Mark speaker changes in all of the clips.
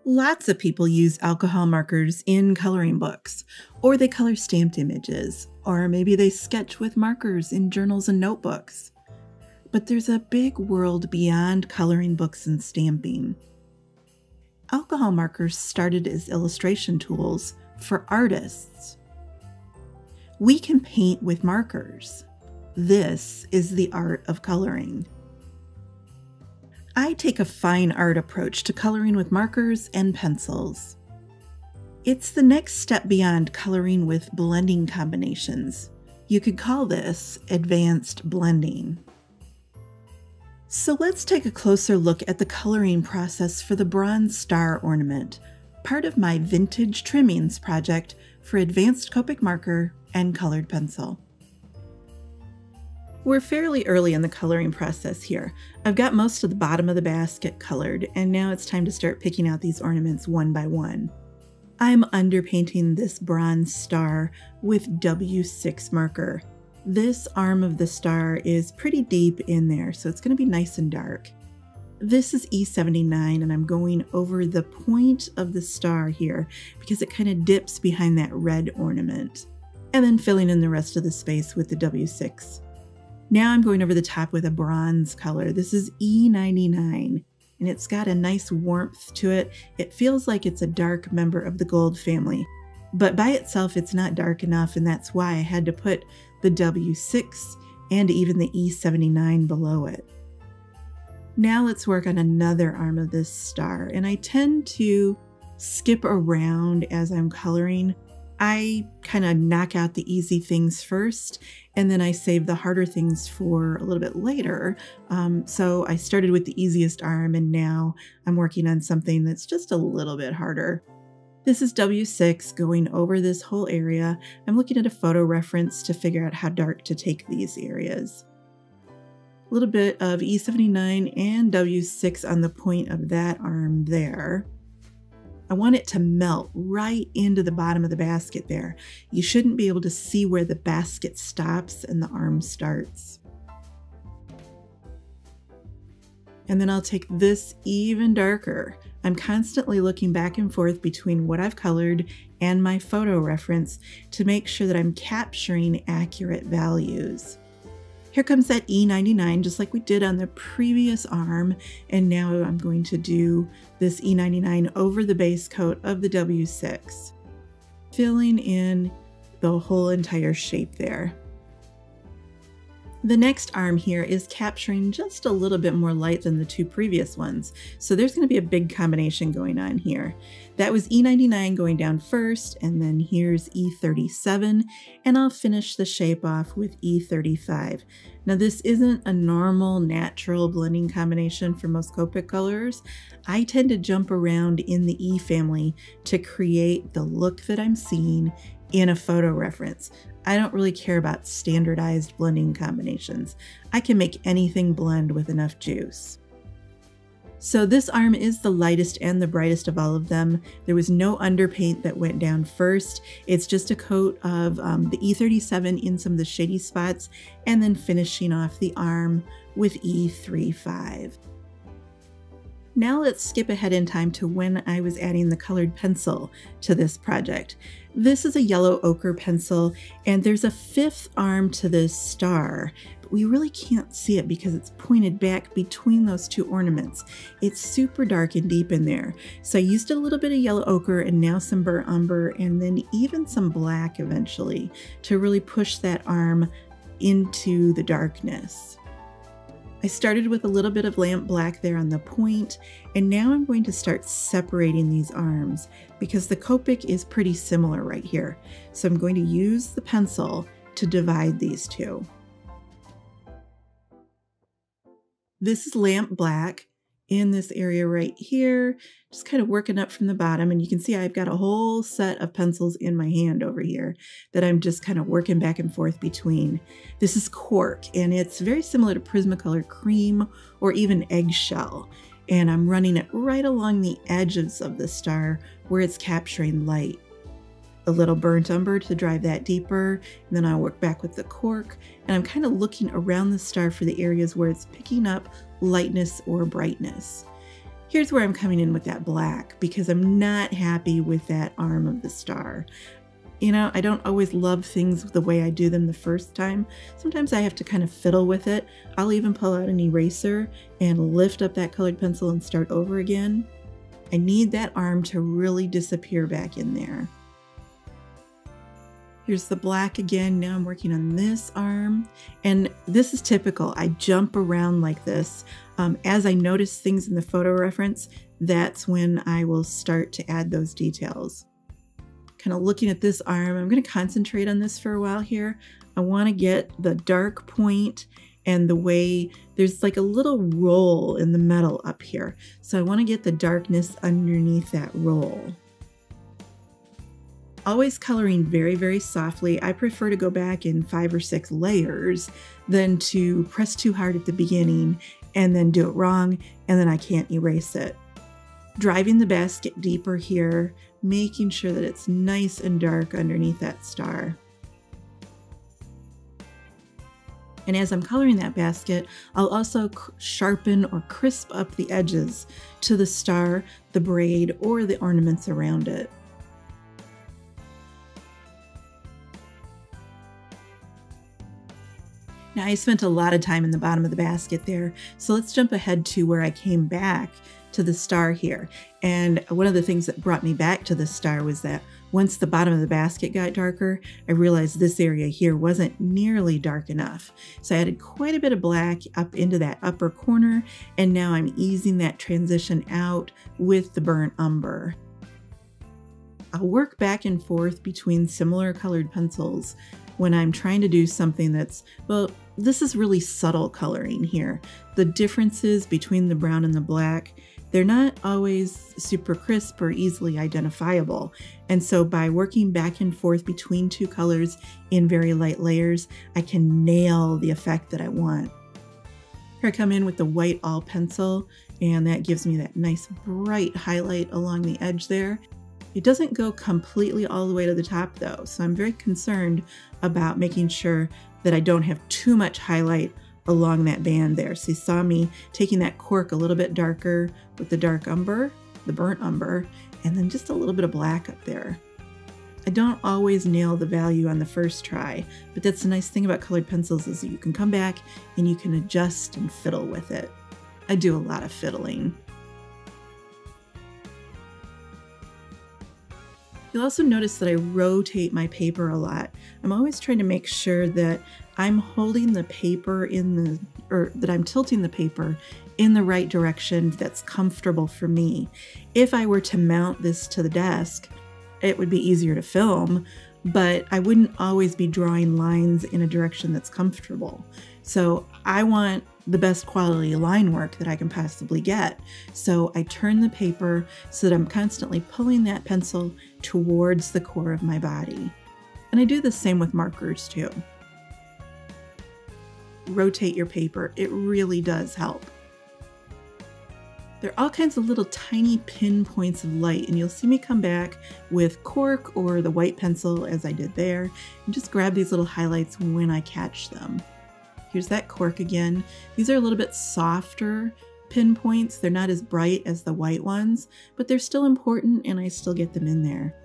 Speaker 1: Lots of people use alcohol markers in coloring books, or they color stamped images, or maybe they sketch with markers in journals and notebooks. But there's a big world beyond coloring books and stamping. Alcohol markers started as illustration tools for artists. We can paint with markers. This is the art of coloring. I take a fine art approach to coloring with markers and pencils. It's the next step beyond coloring with blending combinations. You could call this advanced blending. So let's take a closer look at the coloring process for the bronze star ornament, part of my vintage trimmings project for advanced Copic marker and colored pencil. We're fairly early in the coloring process here. I've got most of the bottom of the basket colored, and now it's time to start picking out these ornaments one by one. I'm underpainting this bronze star with W6 marker. This arm of the star is pretty deep in there, so it's going to be nice and dark. This is E79, and I'm going over the point of the star here because it kind of dips behind that red ornament, and then filling in the rest of the space with the W6. Now I'm going over the top with a bronze color. This is E99, and it's got a nice warmth to it. It feels like it's a dark member of the gold family, but by itself it's not dark enough, and that's why I had to put the W6 and even the E79 below it. Now let's work on another arm of this star, and I tend to skip around as I'm coloring. I kind of knock out the easy things first, and then I save the harder things for a little bit later. So I started with the easiest arm, and now I'm working on something that's just a little bit harder. This is W6 going over this whole area. I'm looking at a photo reference to figure out how dark to take these areas. A little bit of E79 and W6 on the point of that arm there. I want it to melt right into the bottom of the basket there. You shouldn't be able to see where the basket stops and the arm starts. And then I'll take this even darker. I'm constantly looking back and forth between what I've colored and my photo reference to make sure that I'm capturing accurate values. Here comes that E99, just like we did on the previous arm, and now I'm going to do this E99 over the base coat of the W6, filling in the whole entire shape there. The next arm here is capturing just a little bit more light than the two previous ones, so there's going to be a big combination going on here. That was E99 going down first, and then here's E37, and I'll finish the shape off with E35. Now this isn't a normal, natural blending combination for most Copic colors. I tend to jump around in the E family to create the look that I'm seeing in a photo reference. I don't really care about standardized blending combinations. I can make anything blend with enough juice. So this arm is the lightest and the brightest of all of them. There was no underpaint that went down first. It's just a coat of the E37 in some of the shady spots, and then finishing off the arm with E35. Now let's skip ahead in time to when I was adding the colored pencil to this project. This is a yellow ochre pencil, and there's a fifth arm to this star, but we really can't see it because it's pointed back between those two ornaments. It's super dark and deep in there. So I used a little bit of yellow ochre and now some burnt umber, and then even some black eventually to really push that arm into the darkness. I started with a little bit of lamp black there on the point, and now I'm going to start separating these arms because the Copic is pretty similar right here. So I'm going to use the pencil to divide these two. This is lamp black in this area right here, just kind of working up from the bottom, and you can see I've got a whole set of pencils in my hand over here that I'm just kind of working back and forth between. This is cork, and it's very similar to Prismacolor cream or even eggshell, and I'm running it right along the edges of the star where it's capturing light. A little burnt umber to drive that deeper, and then I'll work back with the cork, and I'm kind of looking around the star for the areas where it's picking up lightness or brightness. Here's where I'm coming in with that black because I'm not happy with that arm of the star. You know, I don't always love things the way I do them the first time. Sometimes I have to kind of fiddle with it. I'll even pull out an eraser and lift up that colored pencil and start over again. I need that arm to really disappear back in there. Here's the black again. Now I'm working on this arm. And this is typical. I jump around like this. As I notice things in the photo reference, that's when I will start to add those details. Kind of looking at this arm, I'm going to concentrate on this for a while here. I want to get the dark point and the way there's like a little roll in the metal up here. So I want to get the darkness underneath that roll. Always coloring very, very softly. I prefer to go back in 5 or 6 layers than to press too hard at the beginning and then do it wrong and then I can't erase it. Driving the basket deeper here, making sure that it's nice and dark underneath that star. And as I'm coloring that basket, I'll also sharpen or crisp up the edges to the star, the braid, or the ornaments around it. Now I spent a lot of time in the bottom of the basket there, so let's jump ahead to where I came back to the star here. And one of the things that brought me back to the star was that once the bottom of the basket got darker, I realized this area here wasn't nearly dark enough. So I added quite a bit of black up into that upper corner, and now I'm easing that transition out with the burnt umber. I'll work back and forth between similar colored pencils when I'm trying to do something that's, well, this is really subtle coloring here. The differences between the brown and the black, they're not always super crisp or easily identifiable. And so by working back and forth between 2 colors in very light layers, I can nail the effect that I want. Here I come in with the white all pencil, and that gives me that nice bright highlight along the edge there. It doesn't go completely all the way to the top though, so I'm very concerned about making sure that I don't have too much highlight along that band there. So you saw me taking that cork a little bit darker with the dark umber, the burnt umber, and then just a little bit of black up there. I don't always nail the value on the first try, but that's the nice thing about colored pencils is that you can come back and you can adjust and fiddle with it. I do a lot of fiddling. You'll also notice that I rotate my paper a lot. I'm always trying to make sure that I'm holding the paper that I'm tilting the paper in the right direction that's comfortable for me. If I were to mount this to the desk, it would be easier to film, but I wouldn't always be drawing lines in a direction that's comfortable. So I want the best quality line work that I can possibly get. So I turn the paper so that I'm constantly pulling that pencil towards the core of my body. And I do the same with markers too. Rotate your paper. It really does help. There are all kinds of little tiny pinpoints of light, and you'll see me come back with cork or the white pencil as I did there, and just grab these little highlights when I catch them. Here's that cork again. These are a little bit softer pinpoints. They're not as bright as the white ones, but they're still important and I still get them in there.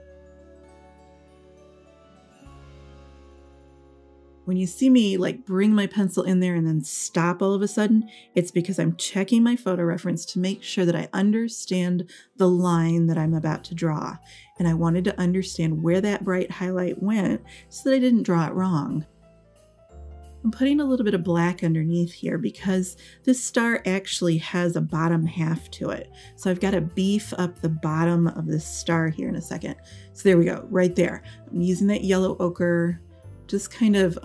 Speaker 1: When you see me like bring my pencil in there and then stop all of a sudden, it's because I'm checking my photo reference to make sure that I understand the line that I'm about to draw. And I wanted to understand where that bright highlight went so that I didn't draw it wrong. I'm putting a little bit of black underneath here because this star actually has a bottom half to it. So I've got to beef up the bottom of this star here in a second. So there we go, right there. I'm using that yellow ochre, just kind of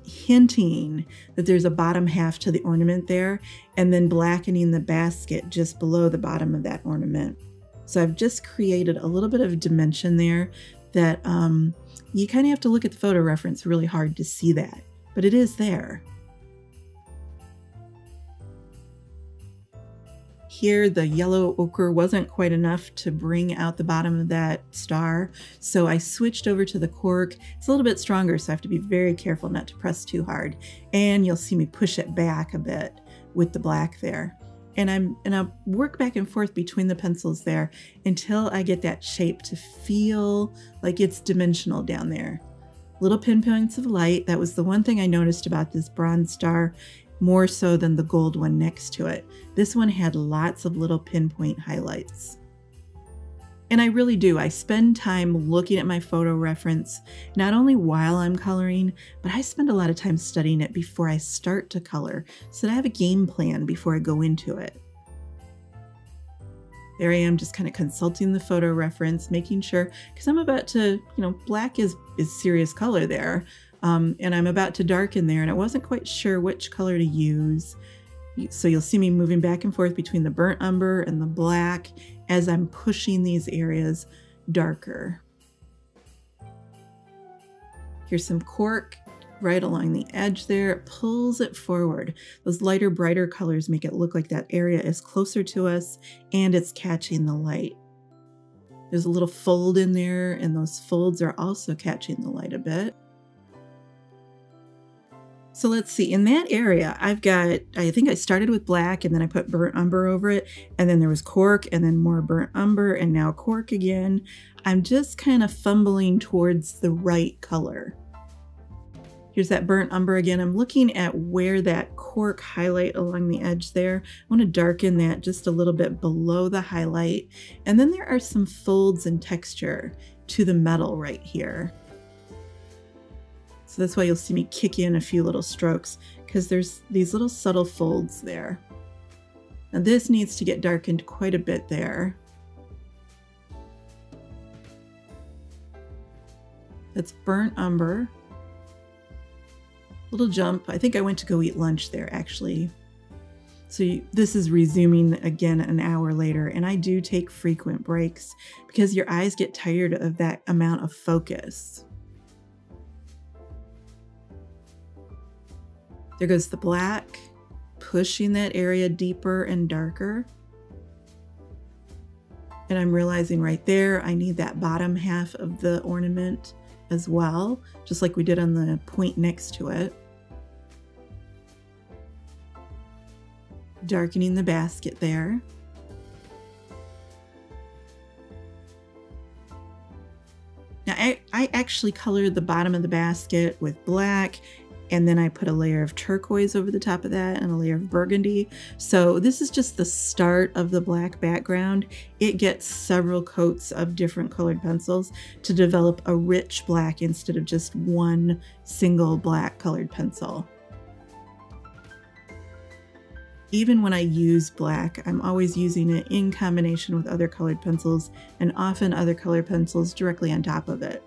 Speaker 1: hinting that there's a bottom half to the ornament there, and then blackening the basket just below the bottom of that ornament. So I've just created a little bit of dimension there that you kind of have to look at the photo reference really hard to see that. But it is there. Here, the yellow ochre wasn't quite enough to bring out the bottom of that star, so I switched over to the cork. It's a little bit stronger, so I have to be very careful not to press too hard. And you'll see me push it back a bit with the black there. And I'll work back and forth between the pencils there until I get that shape to feel like it's dimensional down there. Little pinpoints of light. That was the one thing I noticed about this bronze star, more so than the gold one next to it. This one had lots of little pinpoint highlights. And I really do. I spend time looking at my photo reference, not only while I'm coloring, but I spend a lot of time studying it before I start to color, so that I have a game plan before I go into it. There I am, just kind of consulting the photo reference, making sure, because I'm about to, black is serious color there, and I'm about to darken there, and I wasn't quite sure which color to use. So you'll see me moving back and forth between the burnt umber and the black as I'm pushing these areas darker. Here's some cork right along the edge there. It pulls it forward. Those lighter, brighter colors make it look like that area is closer to us and it's catching the light. There's a little fold in there, and those folds are also catching the light a bit. So let's see, in that area, I think I started with black and then I put burnt umber over it, and then there was cork and then more burnt umber and now cork again. I'm just kind of fumbling towards the right color. Here's that burnt umber again. I'm looking at where that cork highlight along the edge there. I want to darken that just a little bit below the highlight. And then there are some folds and texture to the metal right here. So that's why you'll see me kick in a few little strokes, because there's these little subtle folds there. Now this needs to get darkened quite a bit there. That's burnt umber. Little jump. I think I went to go eat lunch there actually. So this is resuming again an hour later, and I do take frequent breaks because your eyes get tired of that amount of focus. There goes the black, pushing that area deeper and darker. And I'm realizing right there, I need that bottom half of the ornament as well, just like we did on the point next to it. Darkening the basket there. Now I actually colored the bottom of the basket with black, and then I put a layer of turquoise over the top of that and a layer of burgundy. So this is just the start of the black background. It gets several coats of different colored pencils to develop a rich black instead of just one single black colored pencil. Even when I use black, I'm always using it in combination with other colored pencils, and often other colored pencils directly on top of it.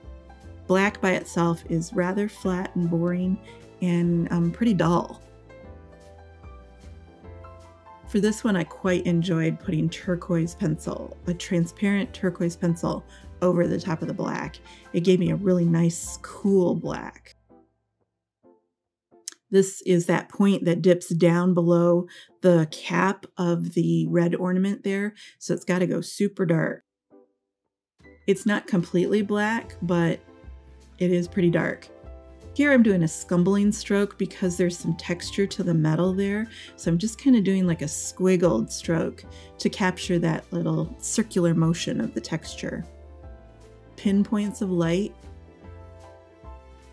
Speaker 1: Black by itself is rather flat and boring and pretty dull. For this one, I quite enjoyed putting turquoise pencil, a transparent turquoise pencil, over the top of the black. It gave me a really nice, cool black. This is that point that dips down below the cap of the red ornament there, so it's got to go super dark. It's not completely black, but it is pretty dark. Here I'm doing a scumbling stroke because there's some texture to the metal there, so I'm just kind of doing like a squiggled stroke to capture that little circular motion of the texture. Pinpoints of light.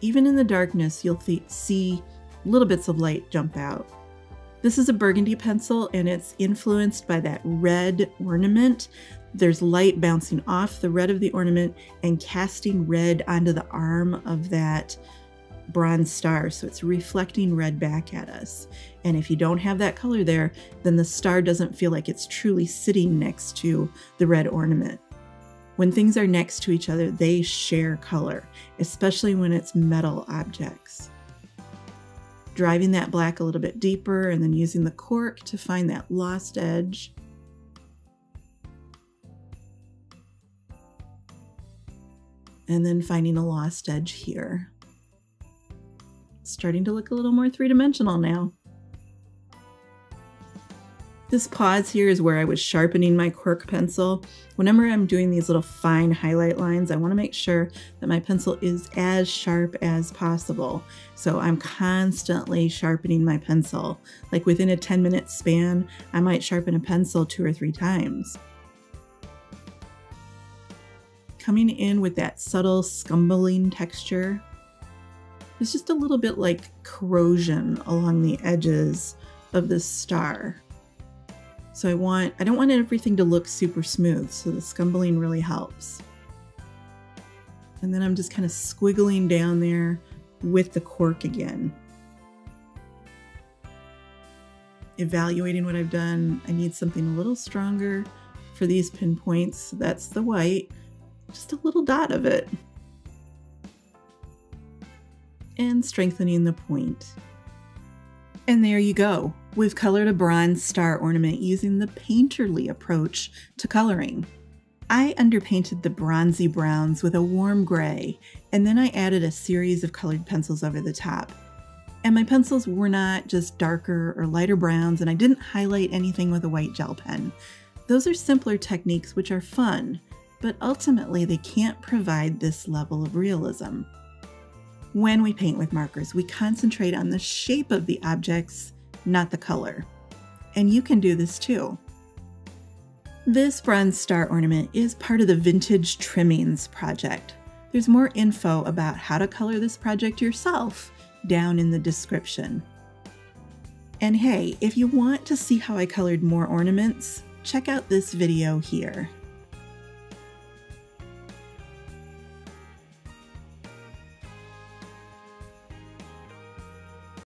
Speaker 1: Even in the darkness, you'll see little bits of light jump out. This is a burgundy pencil, and it's influenced by that red ornament. There's light bouncing off the red of the ornament and casting red onto the arm of that bronze star, so it's reflecting red back at us. And if you don't have that color there, then the star doesn't feel like it's truly sitting next to the red ornament. When things are next to each other, they share color, especially when it's metal objects. Driving that black a little bit deeper and then using the cork to find that lost edge. And then finding a lost edge here. It's starting to look a little more three-dimensional now. This pause here is where I was sharpening my cork pencil. Whenever I'm doing these little fine highlight lines, I want to make sure that my pencil is as sharp as possible. So I'm constantly sharpening my pencil. Like within a 10-minute span, I might sharpen a pencil 2 or 3 times. Coming in with that subtle scumbling texture. It's just a little bit like corrosion along the edges of this star. So I don't want everything to look super smooth, so the scumbling really helps. And then I'm just kind of squiggling down there with the cork again. Evaluating what I've done, I need something a little stronger for these pinpoints. So that's the white, just a little dot of it. And strengthening the point. And there you go. We've colored a bronze star ornament using the painterly approach to coloring. I underpainted the bronzy browns with a warm gray, and then I added a series of colored pencils over the top. And my pencils were not just darker or lighter browns, and I didn't highlight anything with a white gel pen. Those are simpler techniques which are fun, but ultimately they can't provide this level of realism. When we paint with markers, we concentrate on the shape of the objects, not the color. And you can do this too. This bronze star ornament is part of the Vintage Trimmings project. There's more info about how to color this project yourself down in the description. And hey, if you want to see how I colored more ornaments, check out this video here.